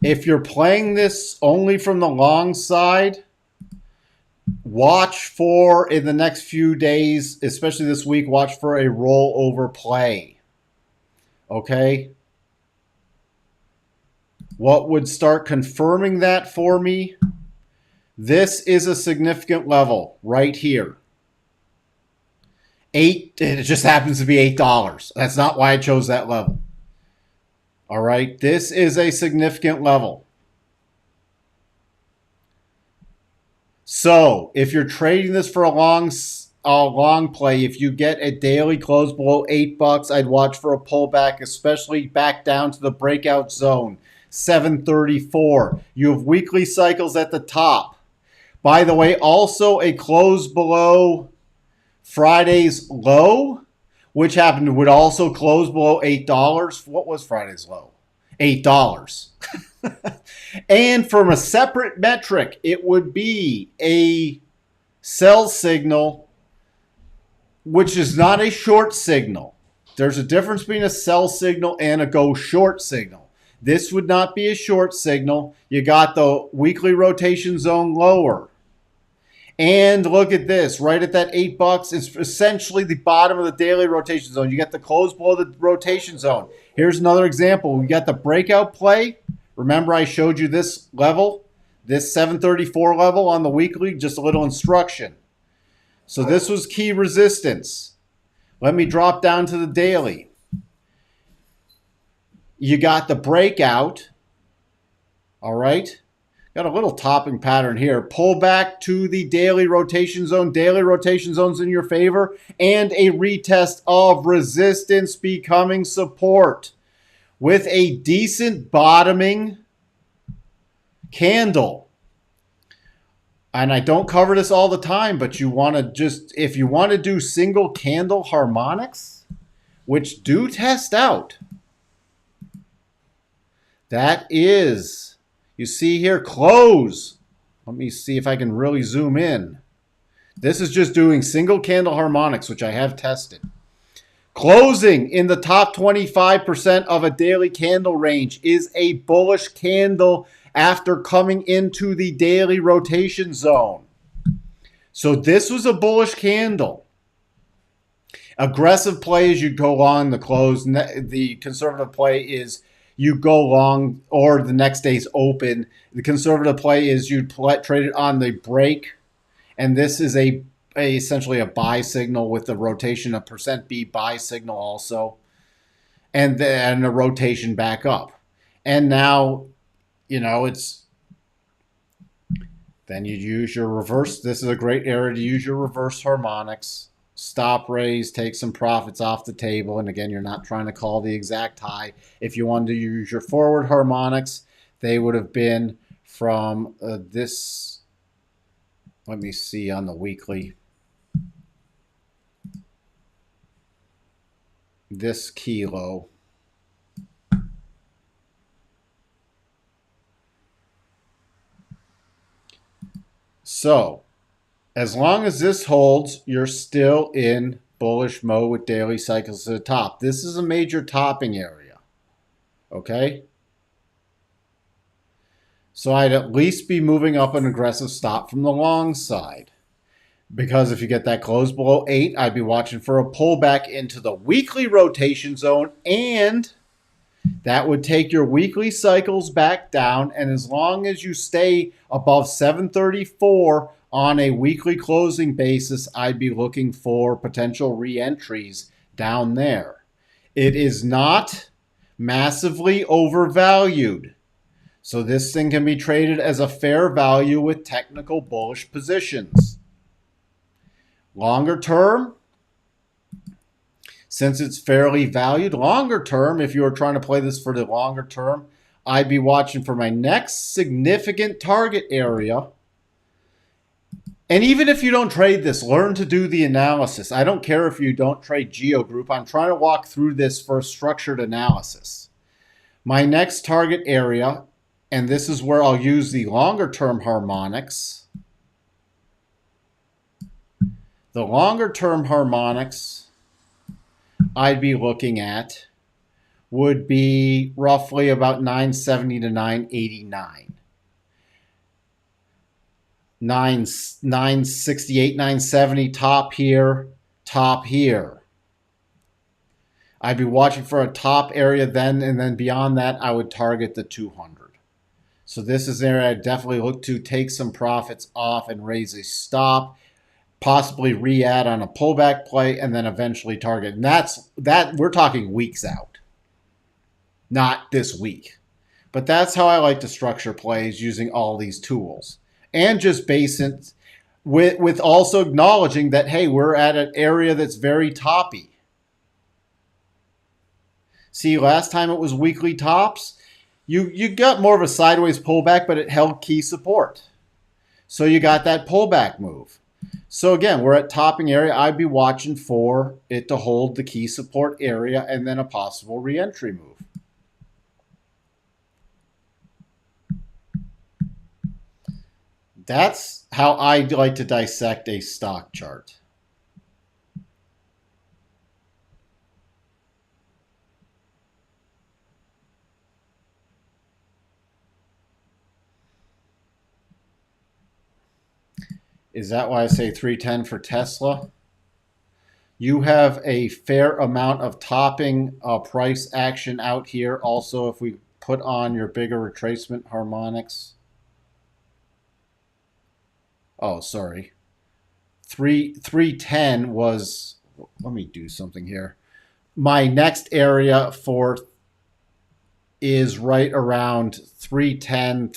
If you're playing this only from the long side, watch for, in the next few days, especially this week, watch for a rollover play. Okay? What would start confirming that for me? This is a significant level right here. It just happens to be $8. That's not why I chose that level. All right? This is a significant level. So if you're trading this for a long play, if you get a daily close below $8, I'd watch for a pullback, especially back down to the breakout zone, 734. You have weekly cycles at the top. By the way, also a close below Friday's low, which would also close below $8. What was Friday's low? $8. And from a separate metric, it would be a sell signal, which is not a short signal. There's a difference between a sell signal and a go short signal. This would not be a short signal. You got the weekly rotation zone lower. And look at this, right at that $8, it's essentially the bottom of the daily rotation zone. You got the close below the rotation zone. Here's another example. We got the breakout play. Remember I showed you this level, this 734 level on the weekly, just a little instruction. So this was key resistance. Let me drop down to the daily. You got the breakout, all right? Got a little topping pattern here. Pull back to the daily rotation zone. Daily rotation zone's in your favor. And a retest of resistance becoming support with a decent bottoming candle. And I don't cover this all the time, but you want to just, if you want to do single candle harmonics, which do test out, that is... You see here, close. Let me see if I can really zoom in. This is just doing single candle harmonics, which I have tested. Closing in the top 25% of a daily candle range is a bullish candle after coming into the daily rotation zone. So this was a bullish candle. Aggressive play is you go long the close. The conservative play is you go long or the next day's open. The conservative play is you trade it on the break. And this is essentially a buy signal with the rotation, a %B buy signal also. And then a rotation back up. And now, it's, then you use your reverse. This is a great area to use your reverse harmonics. Stop raise, take some profits off the table. And again, you're not trying to call the exact high. If you wanted to use your forward harmonics, they would have been from this. Let me see on the weekly. This kilo. So, as long as this holds, you're still in bullish mode with daily cycles to the top. This is a major topping area. Okay? So I'd at least be moving up an aggressive stop from the long side. Because if you get that close below 8, I'd be watching for a pullback into the weekly rotation zone, and that would take your weekly cycles back down. And as long as you stay above 734 on a weekly closing basis, I'd be looking for potential re-entries down there. It is not massively overvalued. So this thing can be traded as a fair value with technical bullish positions. Longer term, since it's fairly valued, longer term, if you were trying to play this for the longer term, I'd be watching for my next significant target area. And even if you don't trade this, learn to do the analysis. I don't care if you don't trade Geo Group. I'm trying to walk through this for structured analysis. My next target area, and this is where I'll use the longer term harmonics. The longer term harmonics I'd be looking at would be roughly about 970 to 989. 968, 970, top here, top here. I'd be watching for a top area then, and then beyond that, I would target the 200. So this is an area I'd definitely look to take some profits off and raise a stop, possibly re-add on a pullback play, and then eventually target. And that we're talking weeks out, not this week. But that's how I like to structure plays using all these tools. And just base it with also acknowledging that, hey, we're at an area that's very toppy. See, last time it was weekly tops, you got more of a sideways pullback, but it held key support. So you got that pullback move. So again, we're at topping area. I'd be watching for it to hold the key support area and then a possible re-entry move. That's how I like to dissect a stock chart. Is that why I say 310 for Tesla? You have a fair amount of topping price action out here. Also, if we put on your bigger retracement harmonics. Oh, sorry. 310 was, let me do something here. My next area for is right around 310,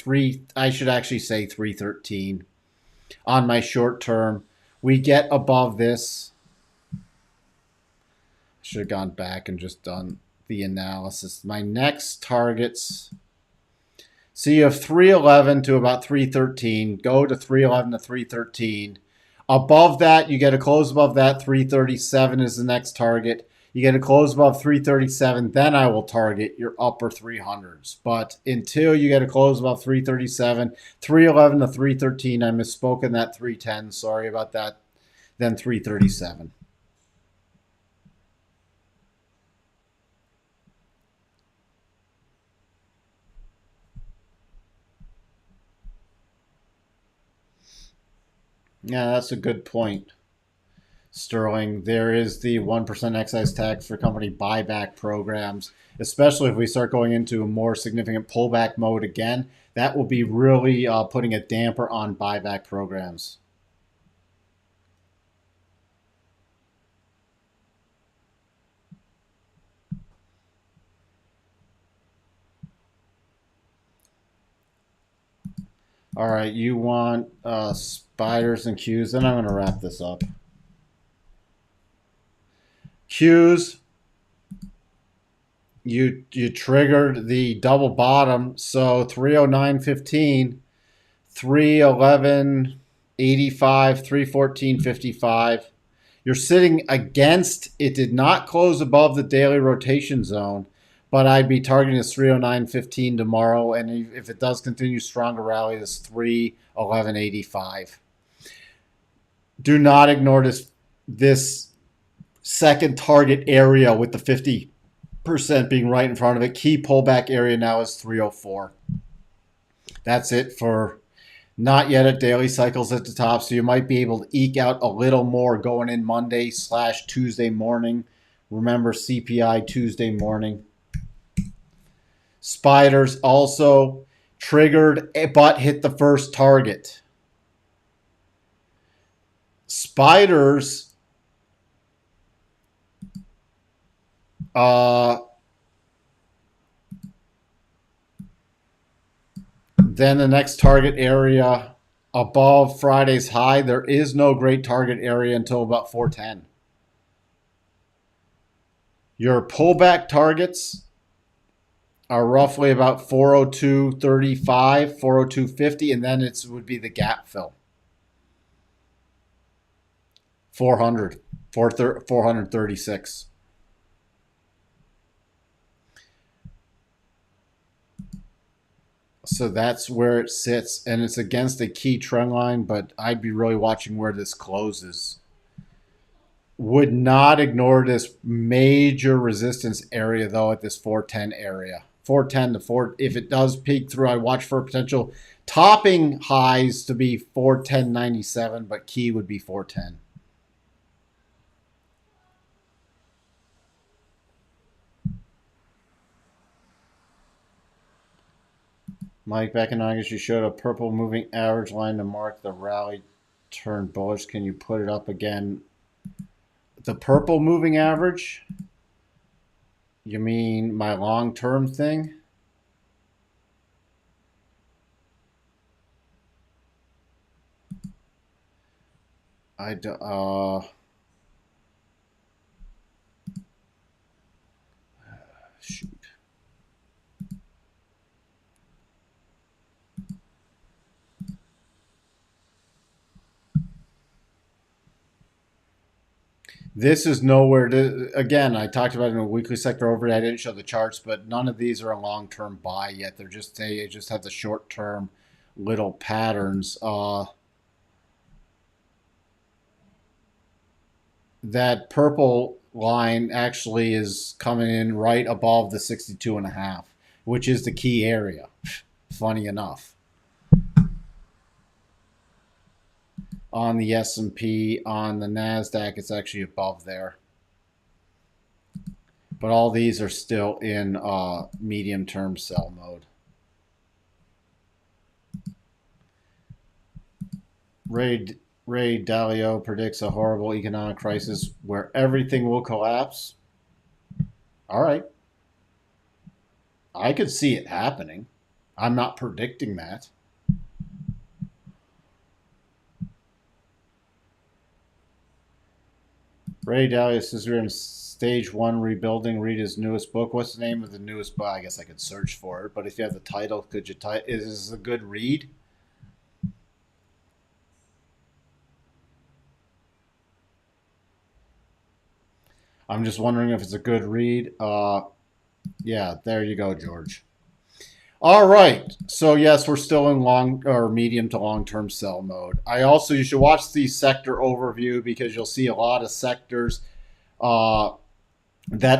I should actually say 313 on my short term. We get above this. Should have gone back and just done the analysis. My next targets. So you have 311 to about 313. Go to 311 to 313. Above that, you get a close above that. 337 is the next target. You get a close above 337, then I will target your upper 300s. But until you get a close above 337, 311 to 313, I misspoke in that 310. Sorry about that. Then 337. Yeah, that's a good point, Sterling. There is the 1% excise tax for company buyback programs, especially if we start going into a more significant pullback mode again. That will be really putting a damper on buyback programs. All right, you want spiders and Qs, then I'm going to wrap this up. Qs, you triggered the double bottom, so 309.15, 311.85, 314.55. You're sitting against, it did not close above the daily rotation zone, but I'd be targeting this 309.15 tomorrow, and if it does continue strong to rally, this 311.85. Do not ignore this second target area with the 50% being right in front of it. Key pullback area now is 304. That's it for not yet at daily cycles at the top, so you might be able to eke out a little more going in Monday/Tuesday morning. Remember CPI Tuesday morning. Spiders also triggered but hit the first target. Spiders then the next target area above Friday's high. There is no great target area until about 410. Your pullback targets are roughly about 402.35, 402.50, and then it would be the gap fill. 436. So that's where it sits, and it's against a key trend line, but I'd be really watching where this closes. Would not ignore this major resistance area, though, at this 410 area. 410 to 4. If it does peak through, I watch for potential topping highs to be 410.97, but key would be 410. Mike, back in August, you showed a purple moving average line to mark the rally turn bullish. Can you put it up again? The purple moving average? You mean my long-term thing? I do, shoot. This is nowhere to, again, I talked about it in a weekly sector overview. I didn't show the charts, but none of these are a long-term buy yet. They just have the short-term little patterns. That purple line actually is coming in right above the 62.5, which is the key area. Funny enough. On the S&P, on the NASDAQ, it's actually above there. But all these are still in medium-term sell mode. Ray Dalio predicts a horrible economic crisis where everything will collapse. All right. I could see it happening. I'm not predicting that. Ray Dalio says we're in stage 1 rebuilding. Read his newest book. What's the name of the newest book? I guess I could search for it, but if you have the title, could you type? Is this a good read? I'm just wondering if it's a good read. Yeah, there you go, George. All right. So yes, we're still in long or medium to long-term sell mode. You should watch the sector overview because you'll see a lot of sectors that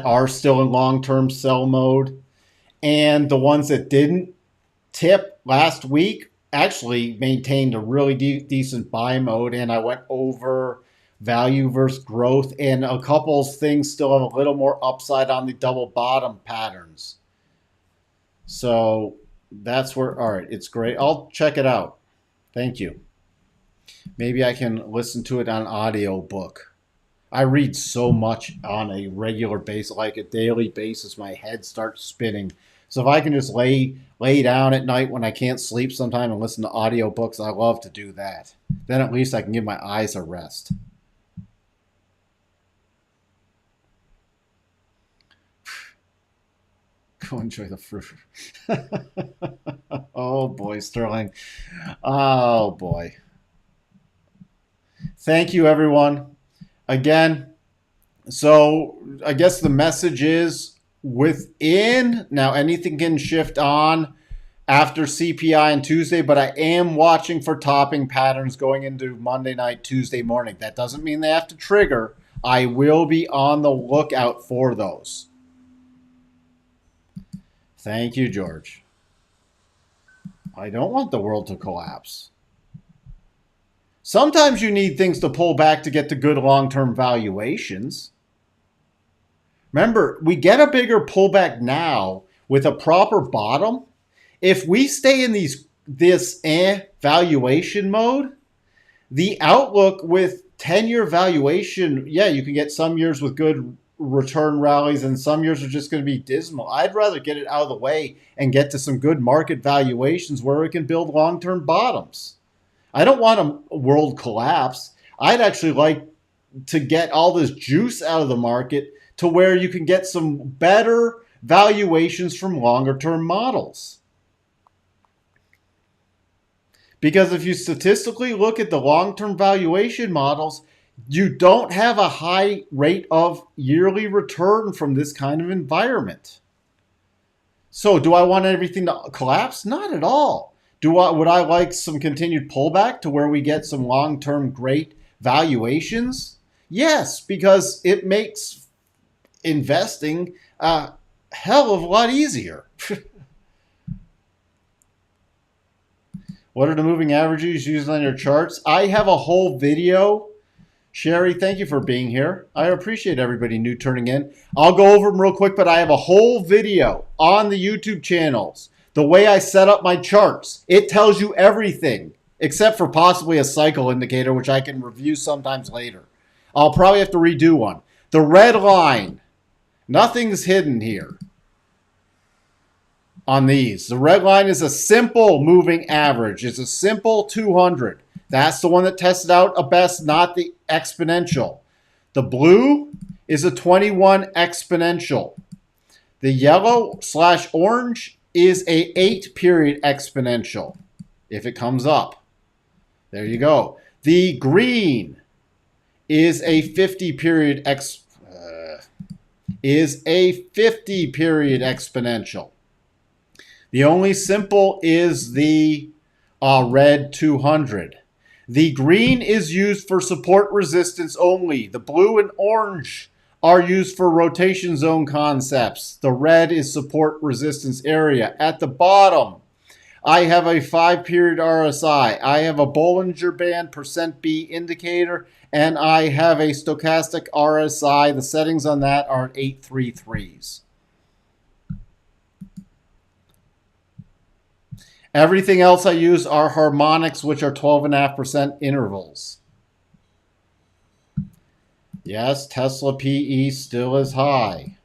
are still in long-term sell mode, and the ones that didn't tip last week actually maintained a really decent buy mode. And I went over value versus growth, and a couple things still have a little more upside on the double bottom patterns. So that's where, all right, it's great. I'll check it out. Thank you. Maybe I can listen to it on audio book. I read so much on a regular basis, like a daily basis, my head starts spinning. So if I can just lay down at night when I can't sleep sometime and listen to audio books, I love to do that. Then at least I can give my eyes a rest. Go enjoy the fruit. Oh boy, Sterling. Oh boy. Thank you, everyone. Again, so I guess the message is within, now anything can shift on after CPI on Tuesday, but I am watching for topping patterns going into Monday night, Tuesday morning. That doesn't mean they have to trigger. I will be on the lookout for those. Thank you, George. I don't want the world to collapse. Sometimes you need things to pull back to get to good long-term valuations. Remember, we get a bigger pullback now with a proper bottom. If we stay in this valuation mode, the outlook with 10-year valuation, yeah, you can get some years with good return rallies and some years are just going to be dismal. I'd rather get it out of the way and get to some good market valuations where we can build long-term bottoms. I don't want a world collapse. I'd actually like to get all this juice out of the market to where you can get some better valuations from longer-term models. Because if you statistically look at the long-term valuation models, you don't have a high rate of yearly return from this kind of environment. So do I want everything to collapse? Not at all. Would I like some continued pullback to where we get some long-term great valuations? Yes, because it makes investing a hell of a lot easier. What are the moving averages used on your charts? I have a whole video. Sherry, thank you for being here. I appreciate everybody new turning in. I'll go over them real quick, but I have a whole video on the YouTube channels. The way I set up my charts, it tells you everything except for possibly a cycle indicator, which I can review sometimes later. I'll probably have to redo one. The red line, nothing's hidden here on these. The red line is a simple moving average. It's a simple 200. That's the one that tested out a best, not the exponential. The blue is a 21 exponential. The yellow/orange is a 8-period exponential, if it comes up. There you go. The green is a 50-period exponential. The only simple is the red 200. The green is used for support resistance only. The blue and orange are used for rotation zone concepts. The red is support resistance area. At the bottom, I have a 5-period RSI. I have a Bollinger Band %B indicator, and I have a stochastic RSI. The settings on that are at 833s. Everything else I use are harmonics, which are 12.5% intervals. Yes, Tesla PE still is high.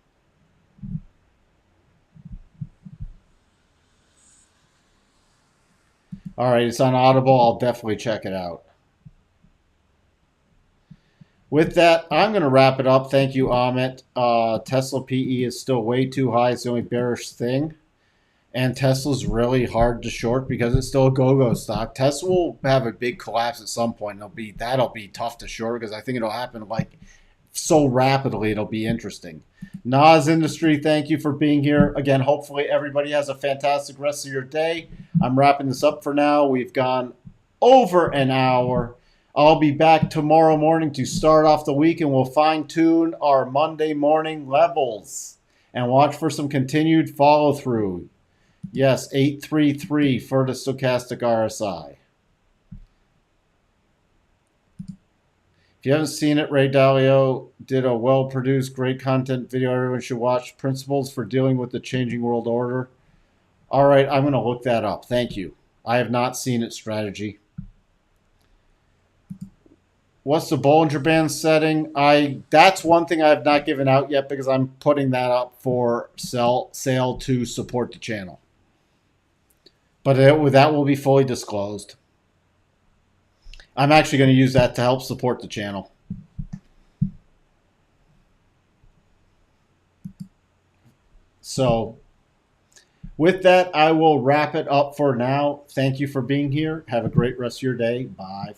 All right, it's on Audible. I'll definitely check it out. With that, I'm going to wrap it up. Thank you, Amit. Tesla PE is still way too high. It's the only bearish thing. And Tesla's really hard to short because it's still a go-go stock. Tesla will have a big collapse at some point. That'll be tough to short because I think it'll happen like so rapidly. It'll be interesting. Nas Industry, thank you for being here. Again, hopefully everybody has a fantastic rest of your day. I'm wrapping this up for now. We've gone over an hour. I'll be back tomorrow morning to start off the week, and we'll fine-tune our Monday morning levels and watch for some continued follow-through. Yes, 833 for the stochastic RSI. If you haven't seen it, Ray Dalio did a well-produced, great content video everyone should watch. Principles for dealing with the changing world order. All right, I'm going to look that up. Thank you. I have not seen it, strategy. What's the Bollinger Band setting? That's one thing I have not given out yet because I'm putting that up for sale to support the channel. But that will be fully disclosed. I'm actually going to use that to help support the channel. So with that, I will wrap it up for now. Thank you for being here. Have a great rest of your day. Bye.